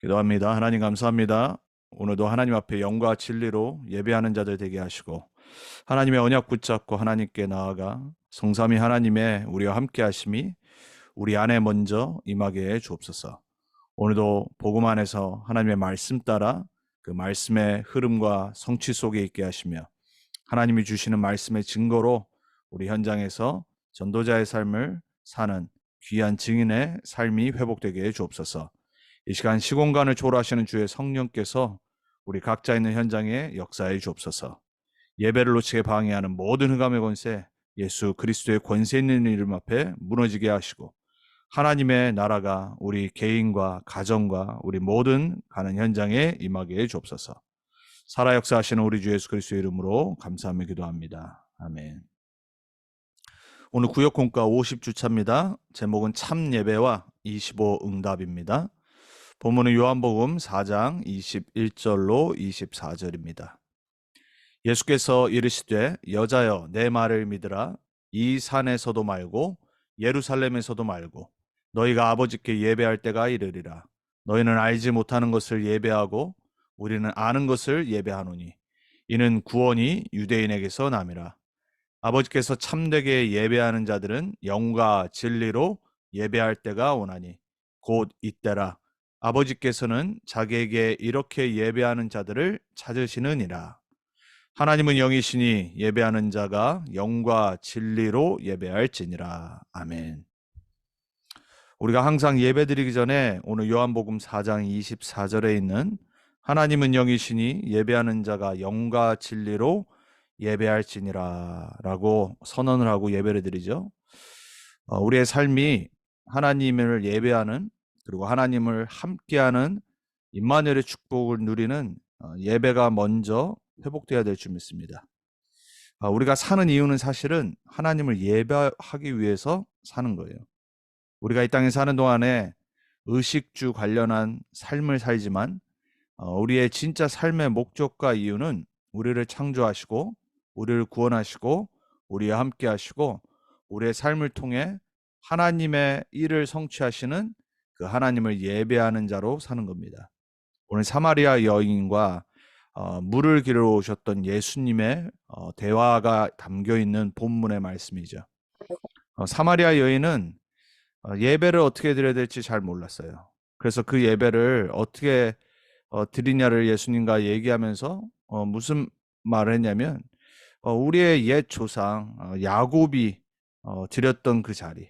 기도합니다. 하나님 감사합니다. 오늘도 하나님 앞에 영과 진리로 예배하는 자들 되게 하시고 하나님의 언약 붙잡고 하나님께 나아가 성삼위 하나님의 우리와 함께 하심이 우리 안에 먼저 임하게 해 주옵소서. 오늘도 복음 안에서 하나님의 말씀 따라 그 말씀의 흐름과 성취 속에 있게 하시며 하나님이 주시는 말씀의 증거로 우리 현장에서 전도자의 삶을 사는 귀한 증인의 삶이 회복되게 해 주옵소서. 이 시간 시공간을 초월하시는 주의 성령께서 우리 각자 있는 현장에 역사해 주옵소서. 예배를 놓치게 방해하는 모든 흑암의 권세, 예수 그리스도의 권세 있는 이름 앞에 무너지게 하시고 하나님의 나라가 우리 개인과 가정과 우리 모든 가는 현장에 임하게 해 주옵소서. 살아 역사하시는 우리 주 예수 그리스도의 이름으로 감사하며 기도합니다. 아멘. 오늘 구역 공과 50주차입니다. 제목은 참 예배와 25 응답입니다. 본문은 요한복음 4장 21절로 24절입니다. 예수께서 이르시되 여자여 내 말을 믿으라. 이 산에서도 말고 예루살렘에서도 말고 너희가 아버지께 예배할 때가 이르리라. 너희는 알지 못하는 것을 예배하고 우리는 아는 것을 예배하노니 이는 구원이 유대인에게서 남이라. 아버지께서 참되게 예배하는 자들은 영과 진리로 예배할 때가 오나니 곧 이때라. 아버지께서는 자기에게 이렇게 예배하는 자들을 찾으시느니라. 하나님은 영이시니 예배하는 자가 영과 진리로 예배할지니라. 아멘. 우리가 항상 예배드리기 전에 오늘 요한복음 4장 24절에 있는 하나님은 영이시니 예배하는 자가 영과 진리로 예배할지니라 라고 선언을 하고 예배를 드리죠. 우리의 삶이 하나님을 예배하는 그리고 하나님을 함께하는 임마누엘의 축복을 누리는 예배가 먼저 회복돼야 될 줄 믿습니다. 우리가 사는 이유는 사실은 하나님을 예배하기 위해서 사는 거예요. 우리가 이 땅에 사는 동안에 의식주 관련한 삶을 살지만 우리의 진짜 삶의 목적과 이유는 우리를 창조하시고 우리를 구원하시고 우리와 함께 하시고 우리의 삶을 통해 하나님의 일을 성취하시는 그 하나님을 예배하는 자로 사는 겁니다. 오늘 사마리아 여인과 물을 기르러 오셨던 예수님의 대화가 담겨 있는 본문의 말씀이죠. 사마리아 여인은 예배를 어떻게 드려야 될지 잘 몰랐어요. 그래서 그 예배를 어떻게 드리냐를 예수님과 얘기하면서 무슨 말을 했냐면 우리의 옛 조상 야곱이 드렸던 그 자리.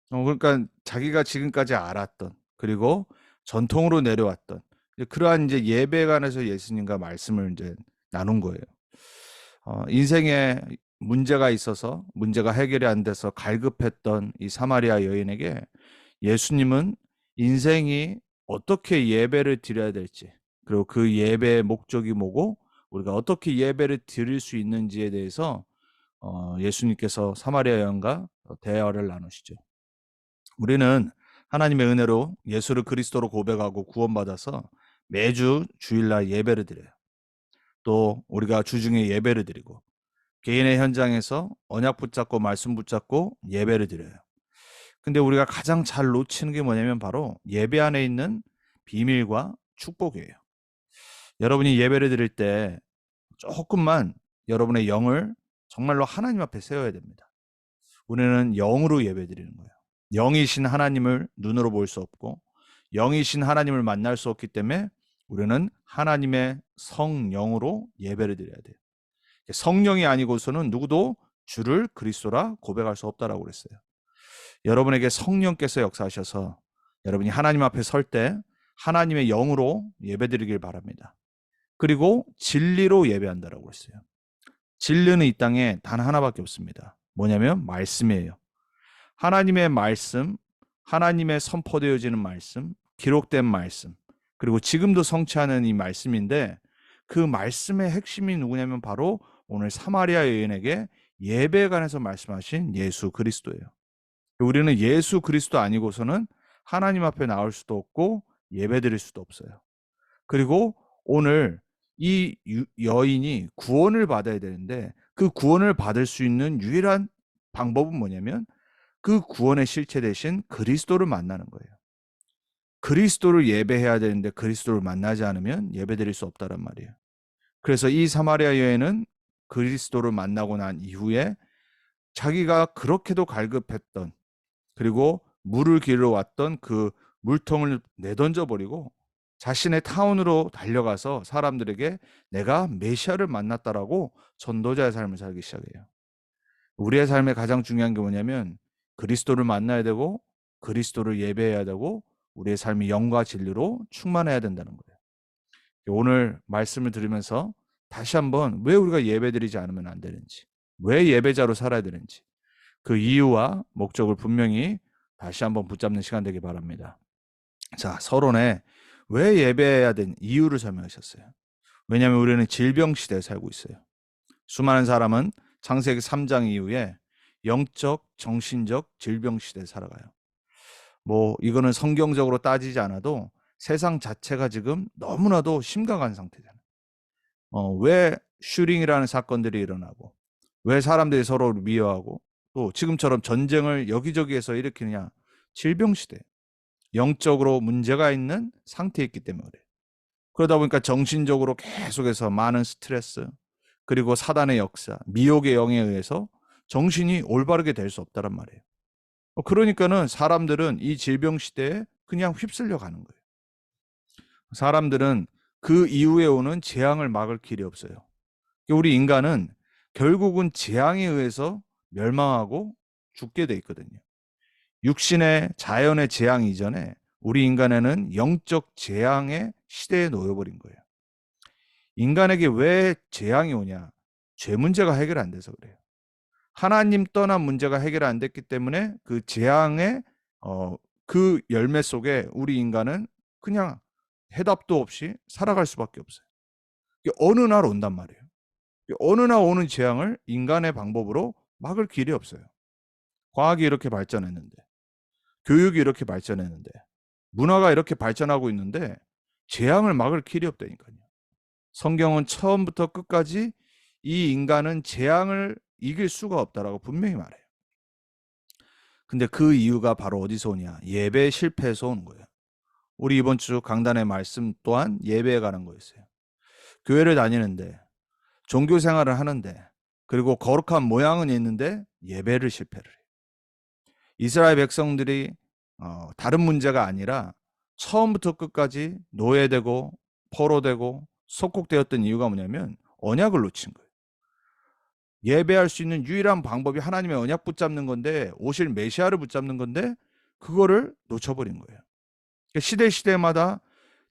그러니까 자기가 지금까지 알았던 그리고 전통으로 내려왔던 그러한 이제 예배에 관해서 예수님과 말씀을 이제 나눈 거예요. 인생에 문제가 있어서 문제가 해결이 안 돼서 갈급했던 이 사마리아 여인에게 예수님은 인생이 어떻게 예배를 드려야 될지 그리고 그 예배의 목적이 뭐고 우리가 어떻게 예배를 드릴 수 있는지에 대해서 예수님께서 사마리아 여인과 대화를 나누시죠. 우리는 하나님의 은혜로 예수를 그리스도로 고백하고 구원받아서 매주 주일날 예배를 드려요. 또 우리가 주중에 예배를 드리고 개인의 현장에서 언약 붙잡고 말씀 붙잡고 예배를 드려요. 근데 우리가 가장 잘 놓치는 게 뭐냐면 바로 예배 안에 있는 비밀과 축복이에요. 여러분이 예배를 드릴 때 조금만 여러분의 영을 정말로 하나님 앞에 세워야 됩니다. 우리는 영으로 예배 드리는 거예요. 영이신 하나님을 눈으로 볼 수 없고 영이신 하나님을 만날 수 없기 때문에 우리는 하나님의 성령으로 예배를 드려야 돼요. 성령이 아니고서는 누구도 주를 그리스도라 고백할 수 없다라고 그랬어요. 여러분에게 성령께서 역사하셔서 여러분이 하나님 앞에 설 때 하나님의 영으로 예배드리길 바랍니다. 그리고 진리로 예배한다라고 했어요. 진리는 이 땅에 단 하나밖에 없습니다. 뭐냐면 말씀이에요. 하나님의 말씀, 하나님의 선포되어지는 말씀, 기록된 말씀, 그리고 지금도 성취하는 이 말씀인데 그 말씀의 핵심이 누구냐면 바로 오늘 사마리아 여인에게 예배에 관해서 말씀하신 예수 그리스도예요. 우리는 예수 그리스도 아니고서는 하나님 앞에 나올 수도 없고 예배드릴 수도 없어요. 그리고 오늘 이 여인이 구원을 받아야 되는데 그 구원을 받을 수 있는 유일한 방법은 뭐냐면 그 구원의 실체 대신 그리스도를 만나는 거예요. 그리스도를 예배해야 되는데 그리스도를 만나지 않으면 예배드릴 수 없다란 말이에요. 그래서 이 사마리아 여인은 그리스도를 만나고 난 이후에 자기가 그렇게도 갈급했던, 그리고 물을 기르러 왔던 그 물통을 내던져 버리고 자신의 타운으로 달려가서 사람들에게 내가 메시아를 만났다라고 전도자의 삶을 살기 시작해요. 우리의 삶에 가장 중요한 게 뭐냐면 그리스도를 만나야 되고 그리스도를 예배해야 되고 우리의 삶이 영과 진리로 충만해야 된다는 거예요. 오늘 말씀을 들으면서 다시 한번 왜 우리가 예배드리지 않으면 안 되는지, 왜 예배자로 살아야 되는지 그 이유와 목적을 분명히 다시 한번 붙잡는 시간 되길 바랍니다. 자, 서론에 왜 예배해야 되는 이유를 설명하셨어요. 왜냐하면 우리는 질병 시대에 살고 있어요. 수많은 사람은 창세기 3장 이후에 영적, 정신적 질병 시대에 살아가요. 이거는 성경적으로 따지지 않아도 세상 자체가 지금 너무나도 심각한 상태잖아요. 왜 슈링이라는 사건들이 일어나고, 왜 사람들이 서로를 미워하고, 또 지금처럼 전쟁을 여기저기에서 일으키느냐? 질병 시대. 영적으로 문제가 있는 상태에 있기 때문에 그래요. 그러다 보니까 정신적으로 계속해서 많은 스트레스, 그리고 사단의 역사, 미혹의 영에 의해서 정신이 올바르게 될 수 없다란 말이에요. 그러니까는 사람들은 이 질병 시대에 그냥 휩쓸려 가는 거예요. 사람들은 그 이후에 오는 재앙을 막을 길이 없어요. 우리 인간은 결국은 재앙에 의해서 멸망하고 죽게 돼 있거든요. 육신의 자연의 재앙 이전에 우리 인간에는 영적 재앙의 시대에 놓여버린 거예요. 인간에게 왜 재앙이 오냐? 죄 문제가 해결 안 돼서 그래요. 하나님 떠난 문제가 해결 안 됐기 때문에 그 재앙의 그 열매 속에 우리 인간은 그냥 해답도 없이 살아갈 수밖에 없어요. 어느 날 온단 말이에요. 어느 날 오는 재앙을 인간의 방법으로 막을 길이 없어요. 과학이 이렇게 발전했는데, 교육이 이렇게 발전했는데, 문화가 이렇게 발전하고 있는데 재앙을 막을 길이 없다니까요. 성경은 처음부터 끝까지 이 인간은 재앙을 이길 수가 없다라고 분명히 말해요. 근데 그 이유가 바로 어디서 오냐? 예배 실패에서 오는 거예요. 우리 이번 주 강단의 말씀 또한 예배에 관한 거였어요. 교회를 다니는데, 종교 생활을 하는데, 그리고 거룩한 모양은 있는데 예배를 실패를 해요. 이스라엘 백성들이 다른 문제가 아니라 처음부터 끝까지 노예되고 포로되고 속국되었던 이유가 뭐냐면 언약을 놓친 거예요. 예배할 수 있는 유일한 방법이 하나님의 언약 붙잡는 건데, 오실 메시아를 붙잡는 건데 그거를 놓쳐버린 거예요. 시대마다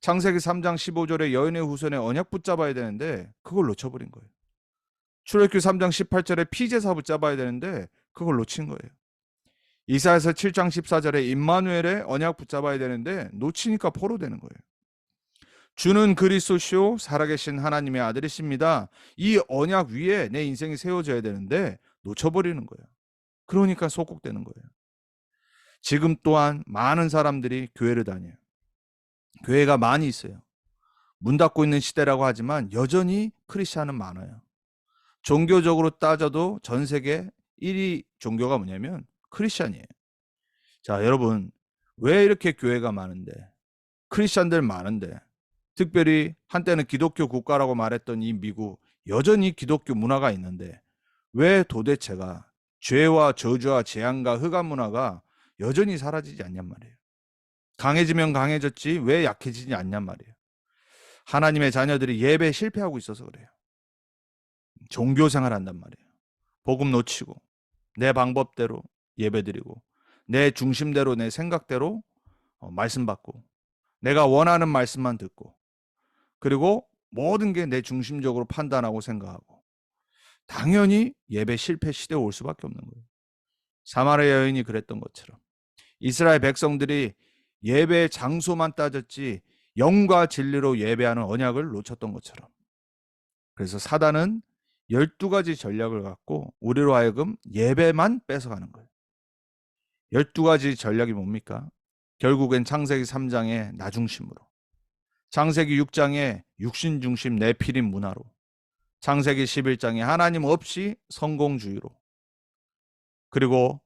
창세기 3장 15절에 여인의 후손의 언약 붙잡아야 되는데 그걸 놓쳐버린 거예요. 출애굽기 3장 18절에 피제사 붙잡아야 되는데 그걸 놓친 거예요. 이사야서 7장 14절에 임마누엘의 언약 붙잡아야 되는데 놓치니까 포로되는 거예요. 주는 그리스도시요 살아계신 하나님의 아들이십니다. 이 언약 위에 내 인생이 세워져야 되는데 놓쳐버리는 거예요. 그러니까 속국되는 거예요. 지금 또한 많은 사람들이 교회를 다녀요. 교회가 많이 있어요. 문 닫고 있는 시대라고 하지만 여전히 크리스찬은 많아요. 종교적으로 따져도 전 세계 1위 종교가 뭐냐면 크리스찬이에요. 자, 여러분, 왜 이렇게 교회가 많은데, 크리스찬들 많은데, 특별히 한때는 기독교 국가라고 말했던 이 미국, 여전히 기독교 문화가 있는데 왜 도대체가 죄와 저주와 재앙과 흑암 문화가 여전히 사라지지 않냔 말이에요. 강해지면 강해졌지 왜 약해지지 않냔 말이에요. 하나님의 자녀들이 예배에 실패하고 있어서 그래요. 종교 생활한단 말이에요. 복음 놓치고 내 방법대로 예배드리고 내 중심대로 내 생각대로 말씀 받고 내가 원하는 말씀만 듣고, 그리고 모든 게 내 중심적으로 판단하고 생각하고, 당연히 예배 실패 시대에 올 수밖에 없는 거예요. 사마리아 여인이 그랬던 것처럼 이스라엘 백성들이 예배의 장소만 따졌지 영과 진리로 예배하는 언약을 놓쳤던 것처럼, 그래서 사단은 12가지 전략을 갖고 우리로 하여금 예배만 뺏어가는 거예요. 12가지 전략이 뭡니까? 결국엔 창세기 3장의 나중심으로, 창세기 6장의 육신중심 내피림 문화로, 창세기 11장에 하나님 없이 성공주의로, 그리고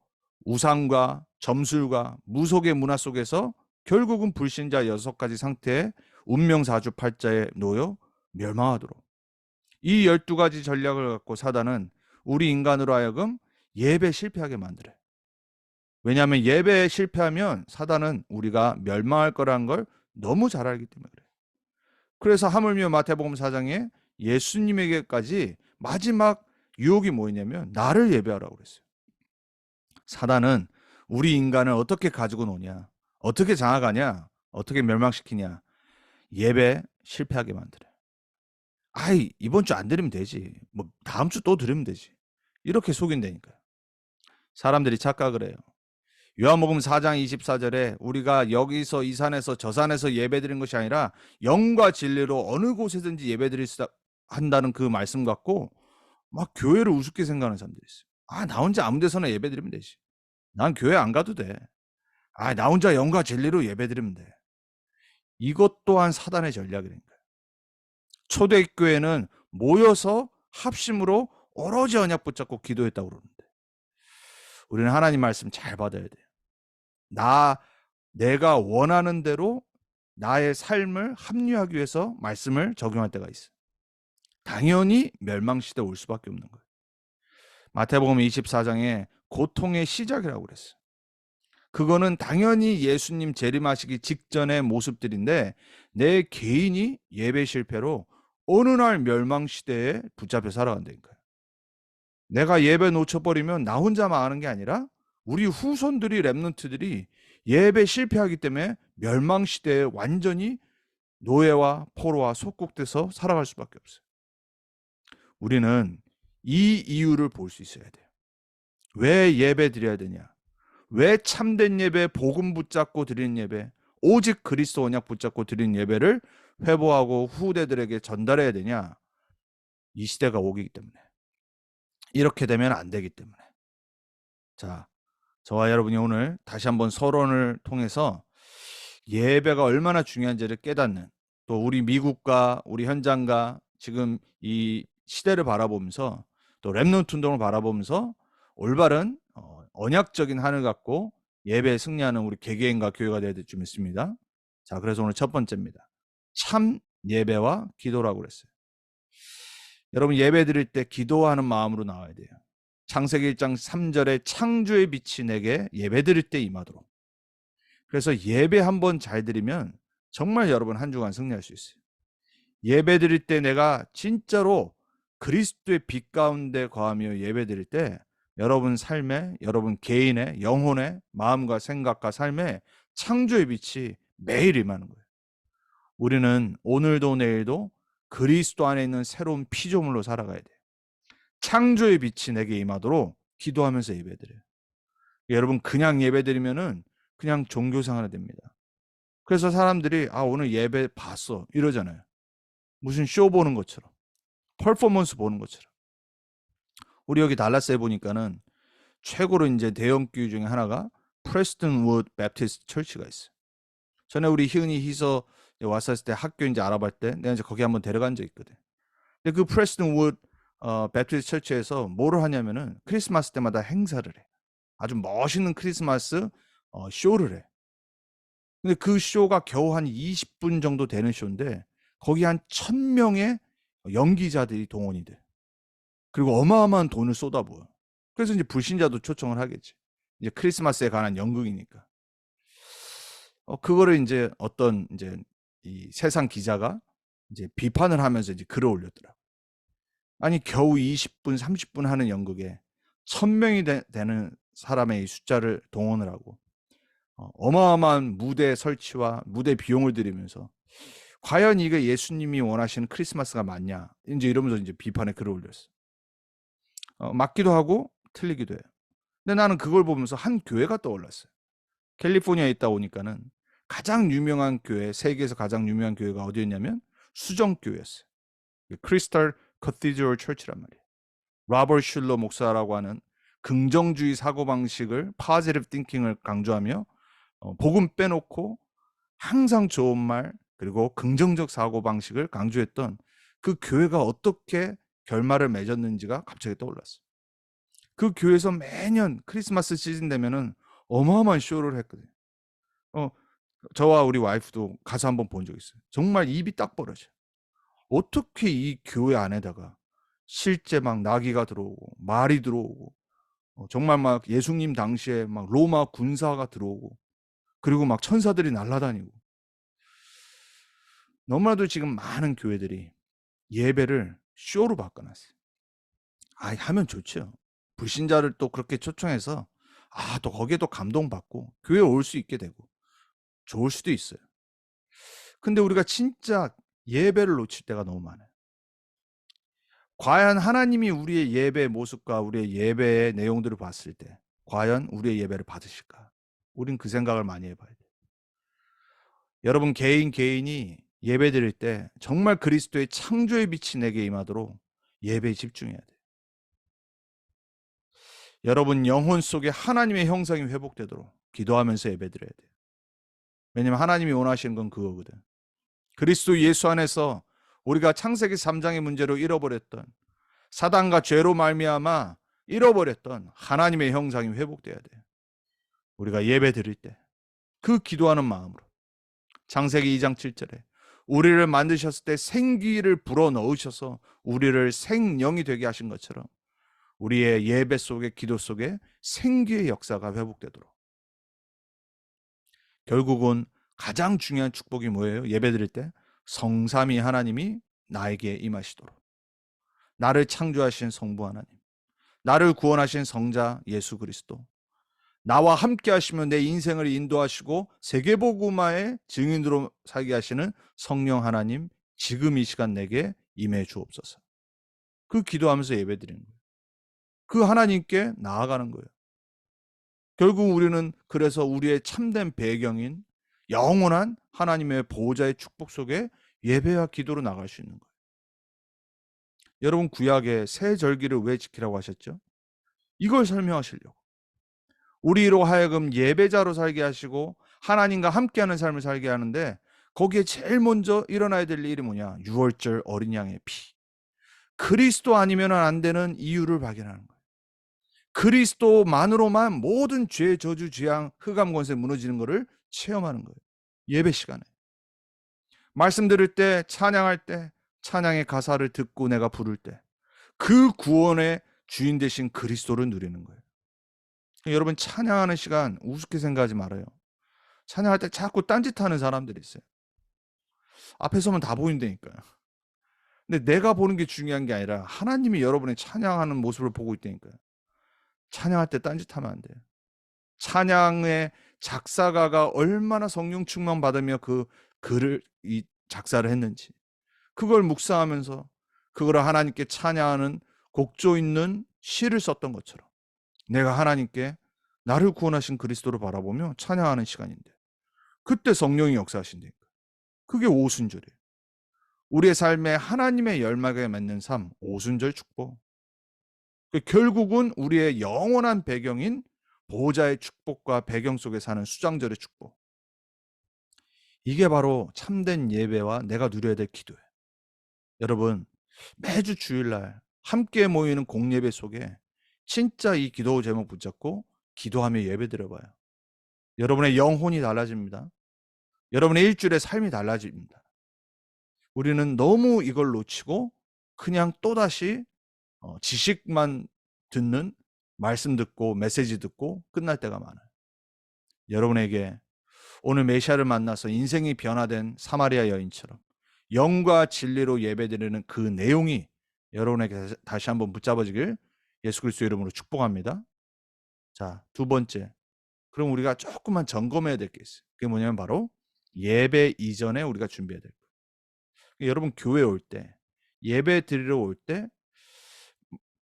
우상과 점술과 무속의 문화 속에서 결국은 불신자 6가지 상태에 운명사주팔자에 놓여 멸망하도록. 이 12가지 전략을 갖고 사단은 우리 인간으로 하여금 예배 실패하게 만들어요. 왜냐하면 예배에 실패하면 사단은 우리가 멸망할 거라는 걸 너무 잘 알기 때문에 그래요. 그래서 하물며 마태복음 4장에 예수님에게까지 마지막 유혹이 뭐였냐면 나를 예배하라고 그랬어요. 사단은 우리 인간을 어떻게 가지고 노냐, 어떻게 장악하냐, 어떻게 멸망시키냐, 예배 실패하게 만들어요. 아이, 이번 주 안 드리면 되지, 뭐 다음 주 또 드리면 되지, 이렇게 속인다니까요. 사람들이 착각을 해요. 요한복음 4장 24절에 우리가 여기서 이 산에서 저 산에서 예배드린 것이 아니라 영과 진리로 어느 곳에든지 예배드릴 수 한다는 그 말씀 갖고 막 교회를 우습게 생각하는 사람들이 있어요. 아, 나 혼자 아무 데서나 예배드리면 되지. 난 교회 안 가도 돼. 아, 나 혼자 영과 진리로 예배드리면 돼. 이것 또한 사단의 전략이니까요. 초대교회는 모여서 합심으로 오로지 언약 붙잡고 기도했다고 그러는데 우리는 하나님 말씀 잘 받아야 돼요. 내가 원하는 대로 나의 삶을 합리화하기 위해서 말씀을 적용할 때가 있어요. 당연히 멸망시대 올 수밖에 없는 거예요. 마태복음 24장에 고통의 시작이라고 그랬어요. 그거는 당연히 예수님 재림하시기 직전의 모습들인데 내 개인이 예배 실패로 어느 날 멸망시대에 붙잡혀 살아간다니까요. 내가 예배 놓쳐버리면 나 혼자만 아는 게 아니라 우리 후손들이 랩런트들이 예배 실패하기 때문에 멸망시대에 완전히 노예와 포로와 속국돼서 살아갈 수밖에 없어요. 우리는 이 이유를 볼 수 있어야 돼요. 왜 예배 드려야 되냐? 왜 참된 예배, 복음 붙잡고 드리는 예배, 오직 그리스도 언약 붙잡고 드리는 예배를 회복하고 후대들에게 전달해야 되냐? 이 시대가 오기 때문에. 이렇게 되면 안 되기 때문에. 자, 저와 여러분이 오늘 다시 한번 서론을 통해서 예배가 얼마나 중요한지를 깨닫는, 또 우리 미국과 우리 현장과 지금 이 시대를 바라보면서 또 렘넌트 운동을 바라보면서 올바른 언약적인 한을 갖고 예배에 승리하는 우리 개개인과 교회가 되어야 될 줄 믿습니다. 자, 그래서 오늘 첫 번째입니다. 참 예배와 기도라고 그랬어요. 여러분, 예배 드릴 때 기도하는 마음으로 나와야 돼요. 창세기 1장 3절에 창조의 빛이 내게 예배 드릴 때 임하도록. 그래서 예배 한번 잘 드리면 정말 여러분 한 주간 승리할 수 있어요. 예배 드릴 때 내가 진짜로 그리스도의 빛 가운데 거하며 예배 드릴 때 여러분 삶에, 여러분 개인의 영혼의 마음과 생각과 삶에 창조의 빛이 매일 임하는 거예요. 우리는 오늘도 내일도 그리스도 안에 있는 새로운 피조물로 살아가야 돼요. 창조의 빛이 내게 임하도록 기도하면서 예배드려요. 여러분 그냥 예배드리면은 그냥 종교생활이 됩니다. 그래서 사람들이 오늘 예배 봤어 이러잖아요. 무슨 쇼 보는 것처럼, 퍼포먼스 보는 것처럼. 우리 여기 달라스에 보니까는 최고로 이제 대형 교회 중에 하나가 프레스턴 우드 베프티스트 처치가 있어요. 전에 우리 희은이 희서 왔었을 때 학교 이제 알아볼 때 내가 이제 거기 한번 데려간 적 있거든. 근데 그 프레스턴 우드 베프티스트 처치에서 뭐를 하냐면은 크리스마스 때마다 행사를 해. 아주 멋있는 크리스마스 쇼를 해. 근데 그 쇼가 겨우 한 20분 정도 되는 쇼인데 거기 한 1000명의 연기자들이 동원이 돼. 그리고 어마어마한 돈을 쏟아부어. 그래서 이제 불신자도 초청을 하겠지. 이제 크리스마스에 관한 연극이니까. 그거를 이제 어떤 이제 이 세상 기자가 이제 비판을 하면서 이제 글을 올렸더라. 아니 겨우 20분, 30분 하는 연극에 1000명이 되는 사람의 숫자를 동원을 하고 어마어마한 무대 설치와 무대 비용을 들이면서 과연 이게 예수님이 원하시는 크리스마스가 맞냐? 이제 이러면서 이제 비판의 글을 올렸어. 맞기도 하고 틀리기도 해요. 근데 나는 그걸 보면서 한 교회가 떠올랐어요. 캘리포니아에 있다 보니까는 가장 유명한 교회, 세계에서 가장 유명한 교회가 어디였냐면 수정교회였어요. 크리스탈 커티드럴 처치란 말이에요. 로버트 슐러 목사라고 하는 긍정주의 사고방식을, positive thinking을 강조하며 복음 빼놓고 항상 좋은 말 그리고 긍정적 사고방식을 강조했던 그 교회가 어떻게 결말을 맺었는지가 갑자기 떠올랐어요. 그 교회에서 매년 크리스마스 시즌 되면은 어마어마한 쇼를 했거든요. 저와 우리 와이프도 가서 한번 본 적 있어요. 정말 입이 딱 벌어져요. 어떻게 이 교회 안에다가 실제 막 나귀가 들어오고 말이 들어오고 정말 막 예수님 당시에 막 로마 군사가 들어오고 그리고 막 천사들이 날아다니고 너무나도 지금 많은 교회들이 예배를 쇼로 바꿔놨어요. 하면 좋죠. 불신자를 또 그렇게 초청해서 또 거기에 또 감동받고 교회에 올 수 있게 되고 좋을 수도 있어요. 근데 우리가 진짜 예배를 놓칠 때가 너무 많아요. 과연 하나님이 우리의 예배의 모습과 우리의 예배의 내용들을 봤을 때 과연 우리의 예배를 받으실까? 우린 그 생각을 많이 해 봐야 돼요. 여러분 개인이 예배드릴 때 정말 그리스도의 창조의 빛이 내게 임하도록 예배에 집중해야 돼요. 여러분 영혼 속에 하나님의 형상이 회복되도록 기도하면서 예배드려야 돼요. 왜냐하면 하나님이 원하시는 건 그거거든. 그리스도 예수 안에서 우리가 창세기 3장의 문제로 잃어버렸던 사단과 죄로 말미암아 잃어버렸던 하나님의 형상이 회복돼야 돼요. 우리가 예배 드릴 때 그 기도하는 마음으로 창세기 2장 7절에 우리를 만드셨을 때 생기를 불어넣으셔서 우리를 생명이 되게 하신 것처럼 우리의 예배 속에 기도 속에 생기의 역사가 회복되도록 결국은 가장 중요한 축복이 뭐예요? 예배 드릴 때 성삼위 하나님이 나에게 임하시도록 나를 창조하신 성부 하나님 나를 구원하신 성자 예수 그리스도 나와 함께 하시면 내 인생을 인도하시고 세계복음화의 증인으로 살게 하시는 성령 하나님 지금 이 시간 내게 임해 주옵소서. 그 기도하면서 예배드리는 거예요. 그 하나님께 나아가는 거예요. 결국 우리는 그래서 우리의 참된 배경인 영원한 하나님의 보호자의 축복 속에 예배와 기도로 나갈 수 있는 거예요. 여러분 구약의 새 절기를 왜 지키라고 하셨죠? 이걸 설명하시려고. 우리로 하여금 예배자로 살게 하시고 하나님과 함께하는 삶을 살게 하는데 거기에 제일 먼저 일어나야 될 일이 뭐냐? 유월절 어린 양의 피. 그리스도 아니면 안 되는 이유를 발견하는 거예요. 그리스도만으로만 모든 죄, 저주, 재앙, 흑암 권세 무너지는 것을 체험하는 거예요. 예배 시간에. 말씀 들을 때, 찬양할 때, 찬양의 가사를 듣고 내가 부를 때 그 구원의 주인 되신 그리스도를 누리는 거예요. 여러분 찬양하는 시간 우습게 생각하지 말아요. 찬양할 때 자꾸 딴짓하는 사람들이 있어요. 앞에 서면 다 보인다니까요. 근데 내가 보는 게 중요한 게 아니라 하나님이 여러분의 찬양하는 모습을 보고 있다니까요. 찬양할 때 딴짓하면 안 돼요. 찬양의 작사가가 얼마나 성령 충만 받으며 그 글을 작사를 했는지 그걸 묵상하면서 그거를 하나님께 찬양하는 곡조 있는 시를 썼던 것처럼 내가 하나님께 나를 구원하신 그리스도를 바라보며 찬양하는 시간인데 그때 성령이 역사하신다니까. 그게 오순절이에요. 우리의 삶에 하나님의 열매가 맺는 삶, 오순절 축복. 결국은 우리의 영원한 배경인 보호자의 축복과 배경 속에 사는 수장절의 축복. 이게 바로 참된 예배와 내가 누려야 될 기도예요. 여러분 매주 주일날 함께 모이는 공예배 속에 진짜 이 기도 제목 붙잡고 기도하며 예배 드려봐요. 여러분의 영혼이 달라집니다. 여러분의 일주일의 삶이 달라집니다. 우리는 너무 이걸 놓치고 그냥 또다시 지식만 듣는 말씀 듣고 메시지 듣고 끝날 때가 많아요. 여러분에게 오늘 메시아를 만나서 인생이 변화된 사마리아 여인처럼 영과 진리로 예배드리는 그 내용이 여러분에게 다시 한번 붙잡아지길 예수 그리스도 이름으로 축복합니다. 자, 두 번째. 그럼 우리가 조금만 점검해야 될 게 있어요. 그게 뭐냐면 바로 예배 이전에 우리가 준비해야 될 거예요. 여러분 교회 올 때 예배 드리러 올 때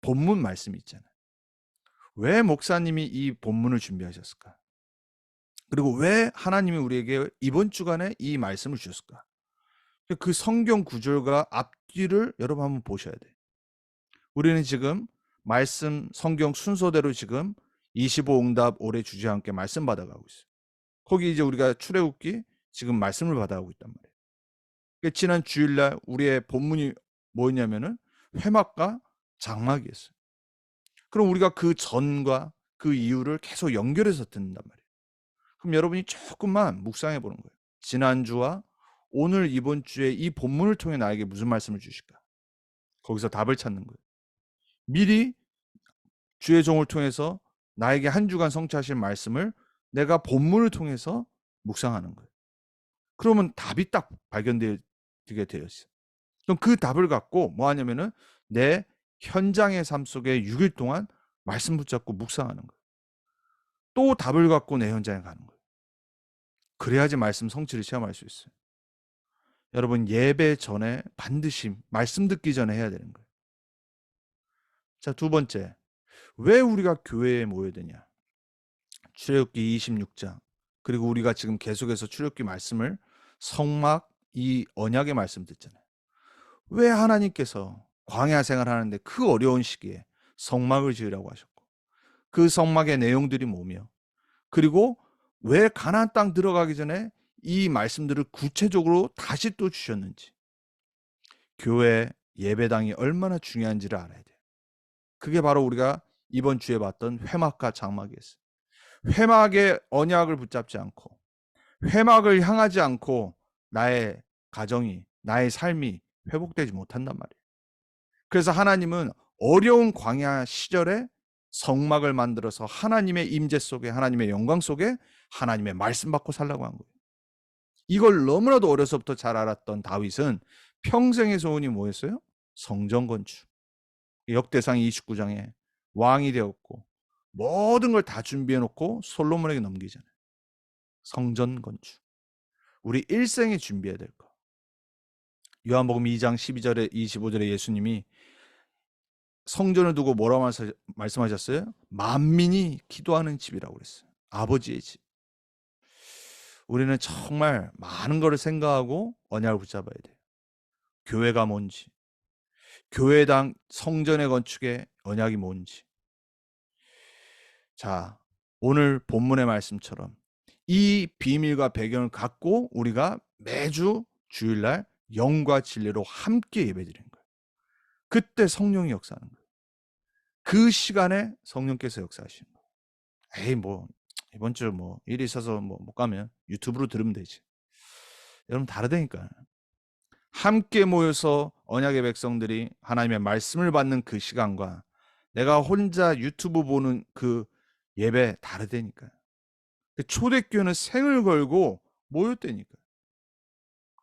본문 말씀이 있잖아요. 왜 목사님이 이 본문을 준비하셨을까? 그리고 왜 하나님이 우리에게 이번 주간에 이 말씀을 주셨을까? 그 성경 구절과 앞뒤를 여러분 한번 보셔야 돼요. 우리는 지금 말씀 성경 순서대로 지금 25응답 올해 주제와 함께 말씀 받아가고 있어요. 거기 이제 우리가 출애굽기 지금 말씀을 받아가고 있단 말이에요. 지난 주일날 우리의 본문이 뭐였냐면은 회막과 장막이었어요. 그럼 우리가 그 전과 그 이후를 계속 연결해서 듣는단 말이에요. 그럼 여러분이 조금만 묵상해 보는 거예요. 지난주와 오늘 이번 주에 이 본문을 통해 나에게 무슨 말씀을 주실까? 거기서 답을 찾는 거예요. 미리 주의 종을 통해서 나에게 한 주간 성취하실 말씀을 내가 본문을 통해서 묵상하는 거예요. 그러면 답이 딱 발견되게 되어 있어요. 그럼 그 답을 갖고 뭐 하냐면은 내 현장의 삶 속에 6일 동안 말씀 붙잡고 묵상하는 거예요. 또 답을 갖고 내 현장에 가는 거예요. 그래야지 말씀 성취를 체험할 수 있어요. 여러분, 예배 전에 반드시 말씀 듣기 전에 해야 되는 거예요. 자, 두 번째. 왜 우리가 교회에 모여야 되냐? 출애굽기 26장. 그리고 우리가 지금 계속해서 출애굽기 말씀을 성막 이 언약의 말씀 듣잖아요. 왜 하나님께서 광야 생활하는데 그 어려운 시기에 성막을 지으라고 하셨고 그 성막의 내용들이 뭐며 그리고 왜 가나안 땅 들어가기 전에 이 말씀들을 구체적으로 다시 또 주셨는지 교회 예배당이 얼마나 중요한지를 알아야 돼요. 그게 바로 우리가 이번 주에 봤던 회막과 장막이었어요. 회막의 언약을 붙잡지 않고 회막을 향하지 않고 나의 가정이 나의 삶이 회복되지 못한단 말이에요. 그래서 하나님은 어려운 광야 시절에 성막을 만들어서 하나님의 임재 속에 하나님의 영광 속에 하나님의 말씀 받고 살라고 한 거예요. 이걸 너무나도 어려서부터 잘 알았던 다윗은 평생의 소원이 뭐였어요? 성전 건축. 역대상 29장에 왕이 되었고 모든 걸 다 준비해 놓고 솔로몬에게 넘기잖아요. 성전 건축. 우리 일생에 준비해야 될 거. 요한복음 2장 12절에 25절에 예수님이 성전을 두고 뭐라고 말씀하셨어요? 만민이 기도하는 집이라고 그랬어요. 아버지의 집. 우리는 정말 많은 것을 생각하고 언약을 붙잡아야 돼요. 교회가 뭔지, 교회당 성전의 건축의 언약이 뭔지. 자, 오늘 본문의 말씀처럼 이 비밀과 배경을 갖고 우리가 매주 주일날 영과 진리로 함께 예배드리는 거예요. 그때 성령이 역사하는 거예요. 그 시간에 성령께서 역사하시는 거예요. 에이, 뭐 이번 주 뭐 일이 있어서 뭐 못 가면 유튜브로 들으면 되지. 여러분, 다르다니까요. 함께 모여서 언약의 백성들이 하나님의 말씀을 받는 그 시간과 내가 혼자 유튜브 보는 그 예배 다르다니까요. 초대교회는 생을 걸고 모였다니까요.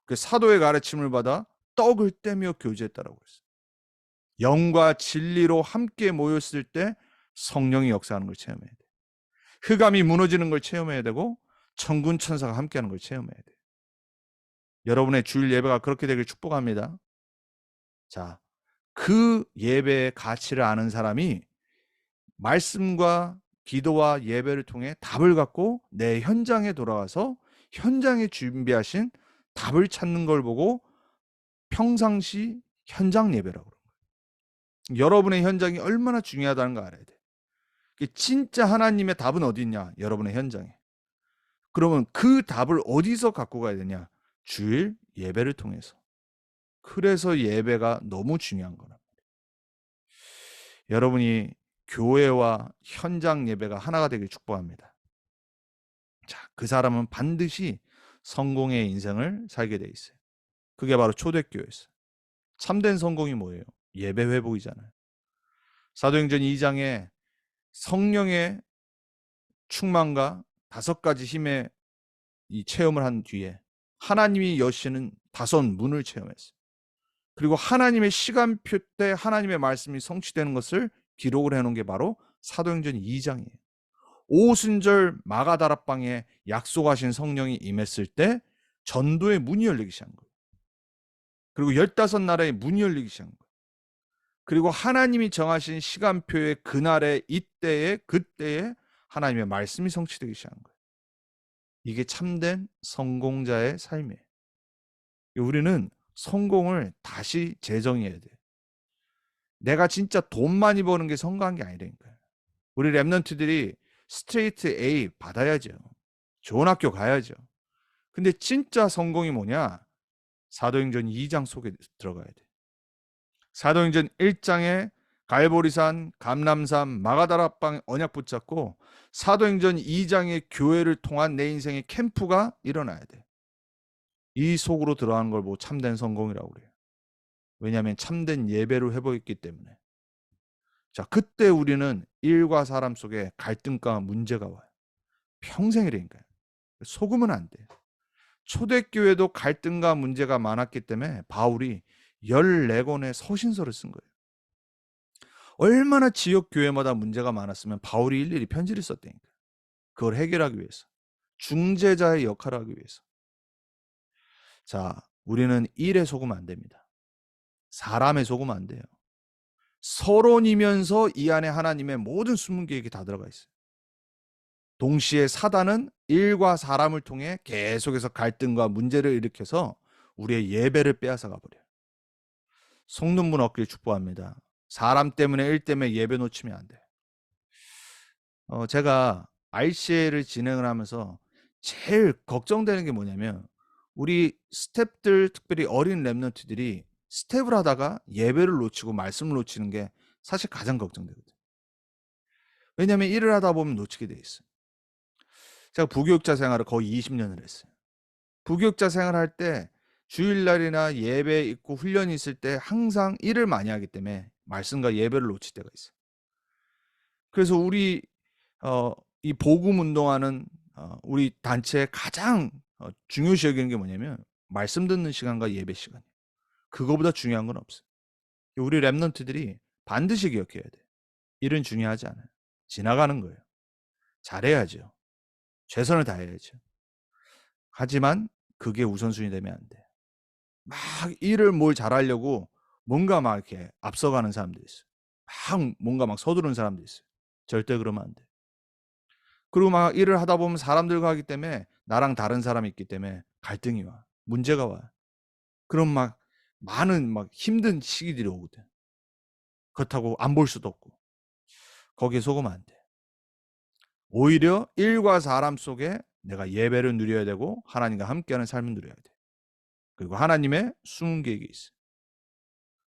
그 사도의 가르침을 받아 떡을 떼며 교제했다라고 했어요. 영과 진리로 함께 모였을 때 성령이 역사하는 걸 체험해야 돼요. 흑암이 무너지는 걸 체험해야 되고 천군 천사가 함께하는 걸 체험해야 돼요. 여러분의 주일 예배가 그렇게 되길 축복합니다. 자, 그 예배의 가치를 아는 사람이 말씀과 기도와 예배를 통해 답을 갖고 내 현장에 돌아가서 현장에 준비하신 답을 찾는 걸 보고 평상시 현장 예배라고 그러는 거예요. 여러분의 현장이 얼마나 중요하다는 거 알아야 돼요. 진짜 하나님의 답은 어디 있냐? 여러분의 현장에. 그러면 그 답을 어디서 갖고 가야 되냐? 주일 예배를 통해서. 그래서 예배가 너무 중요한 거란 말이에요. 여러분이 교회와 현장 예배가 하나가 되길 축복합니다. 자, 그 사람은 반드시 성공의 인생을 살게 돼 있어요. 그게 바로 초대교회였어요. 참된 성공이 뭐예요? 예배 회복이잖아요. 사도행전 2장에 성령의 충만과 5가지 힘의 이 체험을 한 뒤에 하나님이 여시는 5문을 체험했어요. 그리고 하나님의 시간표 때 하나님의 말씀이 성취되는 것을 기록을 해놓은 게 바로 사도행전 2장이에요. 오순절 마가다락방에 약속하신 성령이 임했을 때 전도의 문이 열리기 시작한 거예요. 그리고 15나라의 문이 열리기 시작한 거예요. 그리고 하나님이 정하신 시간표의 그날에 이때에 그때에 하나님의 말씀이 성취되기 시작한 거예요. 이게 참된 성공자의 삶이에요. 우리는 성공을 다시 재정해야 돼요. 내가 진짜 돈 많이 버는 게 성공한 게 아니라니까요. 우리 랩런트들이 스트레이트 A 받아야죠. 좋은 학교 가야죠. 근데 진짜 성공이 뭐냐? 사도행전 2장 속에 들어가야 돼. 사도행전 1장에 갈보리산, 감람산, 마가다락방 언약 붙잡고 사도행전 2장의 교회를 통한 내 인생의 캠프가 일어나야 돼. 이 속으로 들어가는 걸 보고 참된 성공이라고 그래요. 왜냐하면 참된 예배로 회복했기 때문에. 자, 그때 우리는 일과 사람 속에 갈등과 문제가 와요. 평생이라니까요. 속으면 안 돼. 초대교회도 갈등과 문제가 많았기 때문에 바울이 14권의 서신서를 쓴 거예요. 얼마나 지역 교회마다 문제가 많았으면 바울이 일일이 편지를 썼다니까. 그걸 해결하기 위해서. 중재자의 역할을 하기 위해서. 자, 우리는 일에 속으면 안 됩니다. 사람에 속으면 안 돼요. 서론이면서 이 안에 하나님의 모든 숨은 계획이 다 들어가 있어요. 동시에 사단은 일과 사람을 통해 계속해서 갈등과 문제를 일으켜서 우리의 예배를 빼앗아 가버려요. 속는 분 얻길 축복합니다. 사람 때문에 일 때문에 예배 놓치면 안 돼. 제가 RCA를 진행을 하면서 제일 걱정되는 게 뭐냐면 우리 스탭들, 특별히 어린 렘넌트들이 스텝을 하다가 예배를 놓치고 말씀을 놓치는 게 사실 가장 걱정되거든요. 왜냐하면 일을 하다 보면 놓치게 돼 있어요. 제가 부교육자 생활을 거의 20년을 했어요. 부교육자 생활할 때 주일날이나 예배 있고 훈련이 있을 때 항상 일을 많이 하기 때문에 말씀과 예배를 놓칠 때가 있어요. 그래서 우리 이 복음 운동하는 우리 단체의 가장 중요시 여기는 게 뭐냐면 말씀 듣는 시간과 예배 시간이에요. 그거보다 중요한 건 없어요. 우리 랩런트들이 반드시 기억해야 돼요. 일은 중요하지 않아요. 지나가는 거예요. 잘해야죠. 최선을 다해야죠. 하지만 그게 우선순위 되면 안 돼. 막 일을 뭘 잘하려고 뭔가 막 이렇게 앞서가는 사람들이 있어요. 막 뭔가 막 서두르는 사람들이 있어요. 절대 그러면 안 돼. 그리고 막 일을 하다 보면 사람들과 하기 때문에 나랑 다른 사람이 있기 때문에 갈등이 와. 문제가 와요. 그럼 막 많은 막 힘든 시기들이 오거든. 그렇다고 안 볼 수도 없고. 거기에 속으면 안 돼. 오히려 일과 사람 속에 내가 예배를 누려야 되고 하나님과 함께하는 삶을 누려야 돼. 그리고 하나님의 숨은 계획이 있어요.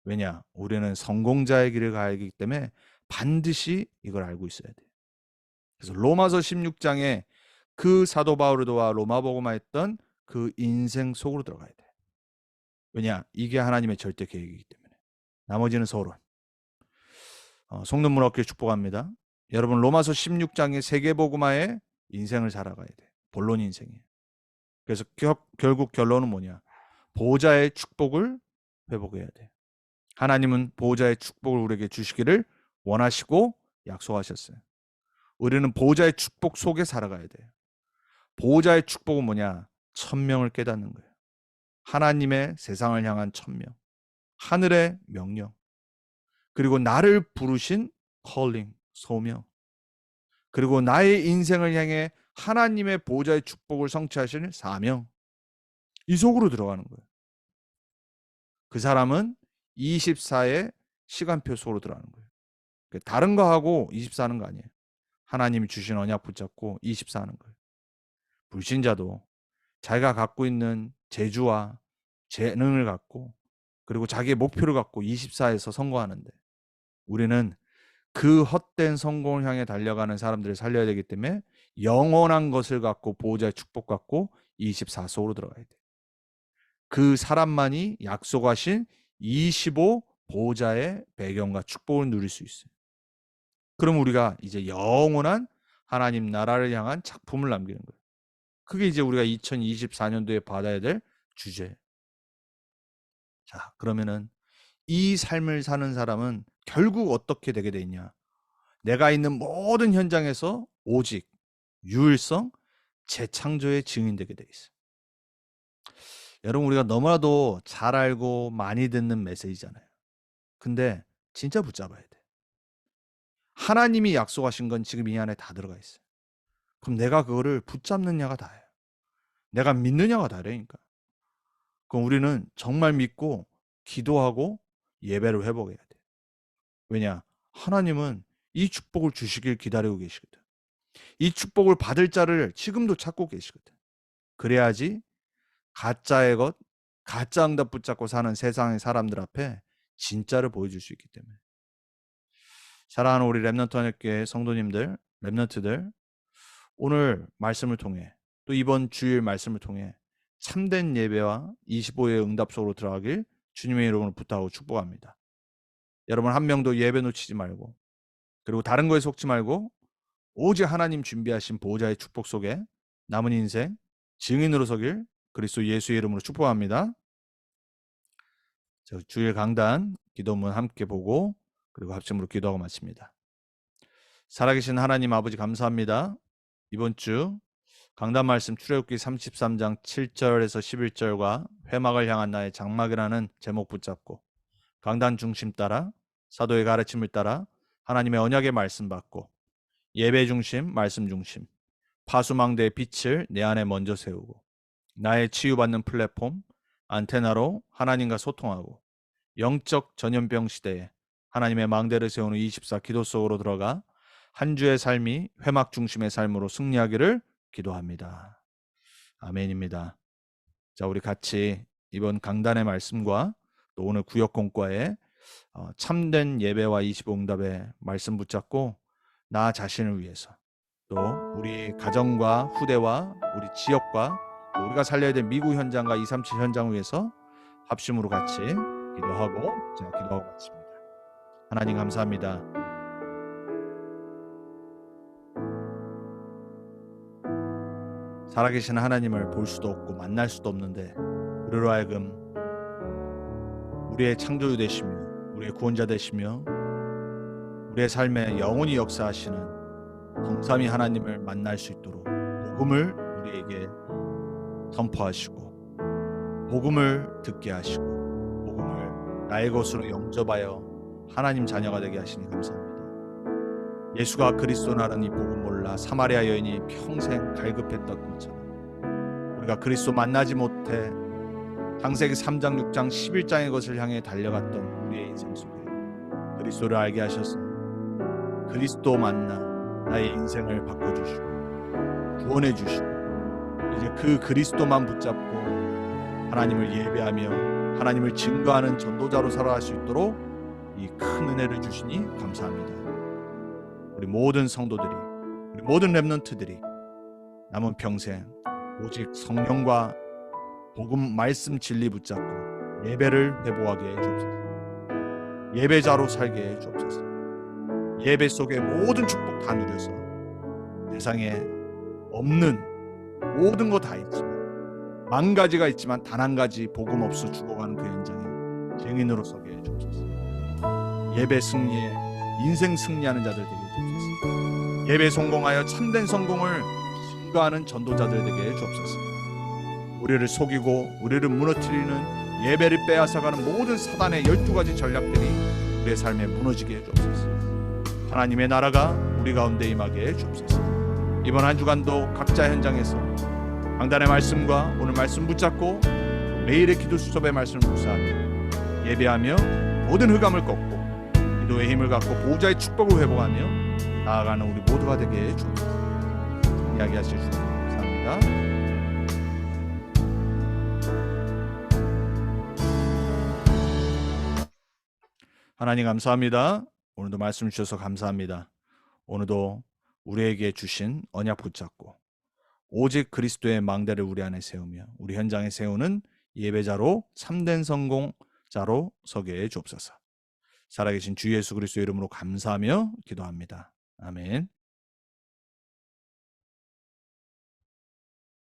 왜냐? 우리는 성공자의 길을 가기 때문에 반드시 이걸 알고 있어야 돼. 그래서 로마서 16장에 그 사도 바울과 로마복음화 했던 그 인생 속으로 들어가야 돼. 왜냐? 이게 하나님의 절대 계획이기 때문에. 나머지는 서론. 속는문 얻길 축복합니다. 여러분 로마서 16장의 세계복음화의 인생을 살아가야 돼. 본론 인생이에요. 그래서 결국 결론은 뭐냐? 보호자의 축복을 회복해야 돼. 하나님은 보호자의 축복을 우리에게 주시기를 원하시고 약속하셨어요. 우리는 보호자의 축복 속에 살아가야 돼요. 보호자의 축복은 뭐냐? 천명을 깨닫는 거예요. 하나님의 세상을 향한 천명, 하늘의 명령, 그리고 나를 부르신 calling, 소명, 그리고 나의 인생을 향해 하나님의 보호자의 축복을 성취하시는 사명, 이 속으로 들어가는 거예요. 그 사람은 24의 시간표 속으로 들어가는 거예요. 다른 거 하고 24 하는 거 아니에요. 하나님이 주신 언약 붙잡고 24 하는 거예요. 불신자도 자기가 갖고 있는 재주와 재능을 갖고 그리고 자기의 목표를 갖고 24에서 성공하는데 우리는 그 헛된 성공을 향해 달려가는 사람들을 살려야 되기 때문에 영원한 것을 갖고 보호자의 축복 갖고 24 속으로 들어가야 돼. 그 사람만이 약속하신 25 보호자의 배경과 축복을 누릴 수 있어요. 그럼 우리가 이제 영원한 하나님 나라를 향한 작품을 남기는 거예요. 그게 이제 우리가 2024년도에 받아야 될 주제예요. 자, 그러면은 이 삶을 사는 사람은 결국 어떻게 되게 돼 있냐? 내가 있는 모든 현장에서 오직 유일성, 재창조의 증인되게 돼 있어요. 여러분 우리가 너무나도 잘 알고 많이 듣는 메시지잖아요. 근데 진짜 붙잡아야 돼. 하나님이 약속하신 건 지금 이 안에 다 들어가 있어요. 그럼 내가 그거를 붙잡느냐가 다예요. 내가 믿느냐가 다르니까. 그럼 우리는 정말 믿고 기도하고 예배를 회복해야 돼. 왜냐? 하나님은 이 축복을 주시길 기다리고 계시거든. 이 축복을 받을 자를 지금도 찾고 계시거든. 그래야지 가짜의 것, 가짜 응답 붙잡고 사는 세상의 사람들 앞에 진짜를 보여줄 수 있기 때문에. 사랑하는 우리 렘넌트 하늘교회 성도님들, 렘넌트들, 오늘 말씀을 통해 또 이번 주일 말씀을 통해 참된 예배와 25의 응답 속으로 들어가길 주님의 이름으로 부탁하고 축복합니다. 여러분 한 명도 예배 놓치지 말고, 그리고 다른 거에 속지 말고 오직 하나님 준비하신 보호자의 축복 속에 남은 인생 증인으로 서길 그리스도 예수의 이름으로 축복합니다. 주일 강단 기도문 함께 보고 그리고 합심으로 기도하고 마칩니다. 살아계신 하나님 아버지 감사합니다. 이번 주 강단 말씀 출애굽기 33장 7절에서 11절과 회막을 향한 나의 장막이라는 제목 붙잡고 강단 중심 따라 사도의 가르침을 따라 하나님의 언약의 말씀 받고 예배 중심, 말씀 중심, 파수망대의 빛을 내 안에 먼저 세우고 나의 치유받는 플랫폼, 안테나로 하나님과 소통하고 영적 전염병 시대에 하나님의 망대를 세우는 24 기도 속으로 들어가 한 주의 삶이 회막 중심의 삶으로 승리하기를 기도합니다. 아멘입니다. 자, 우리 같이 이번 강단의 말씀과 또 오늘 구역공과의 참된 예배와 25응답의 말씀 붙잡고 나 자신을 위해서 또 우리 가정과 후대와 우리 지역과 또 우리가 살려야 될 미국 현장과 237 현장을 위해서 합심으로 같이 기도하고 제가 기도하고 마칩니다. 하나님 감사합니다. 살아계신 하나님을 볼 수도 없고 만날 수도 없는데 우리로 하여금 우리의 창조주 되시며 우리의 구원자 되시며 우리의 삶에 영원히 역사하시는 성삼위 하나님을 만날 수 있도록 복음을 우리에게 선포하시고 복음을 듣게 하시고 복음을 나의 것으로 영접하여 하나님 자녀가 되게 하시니 감사합니다. 예수가 그리스도라는 이 복음 몰라 사마리아 여인이 평생 갈급했던 것처럼 우리가 그리스도 만나지 못해 창세기 3장 6장 11장의 것을 향해 달려갔던 우리의 인생 속에 그리스도를 알게 하셔서 그리스도 만나 나의 인생을 바꿔주시고 구원해 주시고 이제 그 그리스도만 붙잡고 하나님을 예배하며 하나님을 증거하는 전도자로 살아갈 수 있도록 이 큰 은혜를 주시니 감사합니다. 우리 모든 성도들이 우리 모든 렘넌트들이 남은 평생 오직 성령과 복음 말씀 진리 붙잡고 예배를 회복하게 해 주옵소서. 예배자로 살게 해 주옵소서. 예배 속에 모든 축복 다 누려서 세상에 없는 모든 거 다 있지만 만 가지가 있지만 단 한 가지 복음 없어 죽어가는 그 현장에 증인으로 서게 해 주옵소서. 예배 승리에 인생 승리하는 자들 되게 해 주옵소서. 예배 성공하여 참된 성공을 증거하는 전도자들 되게 해 주옵소서. 우리를 속이고 우리를 무너뜨리는 예배를 빼앗아가는 모든 사단의 12가지 전략들이 우리의 삶에 무너지게 해 주옵소서. 하나님의 나라가 우리 가운데 임하게 해 주옵소서. 이번 한 주간도 각자 현장에서 강단의 말씀과 오늘 말씀 붙잡고 매일의 기도 수첩의 말씀을 묵상하며 예배하며 모든 흑암을 꺾고 기도의 힘을 갖고 보호자의 축복을 회복하며 나아가는 우리 모두가 되게 해 주옵소서. 이야기하실 수 있는 감사합니다. 하나님 감사합니다. 오늘도 말씀 주셔서 감사합니다. 오늘도 우리에게 주신 언약 붙잡고 오직 그리스도의 망대를 우리 안에 세우며 우리 현장에 세우는 예배자로 참된 성공자로 서게 해 주옵소서. 살아계신 주 예수 그리스도의 이름으로 감사하며 기도합니다. 아멘.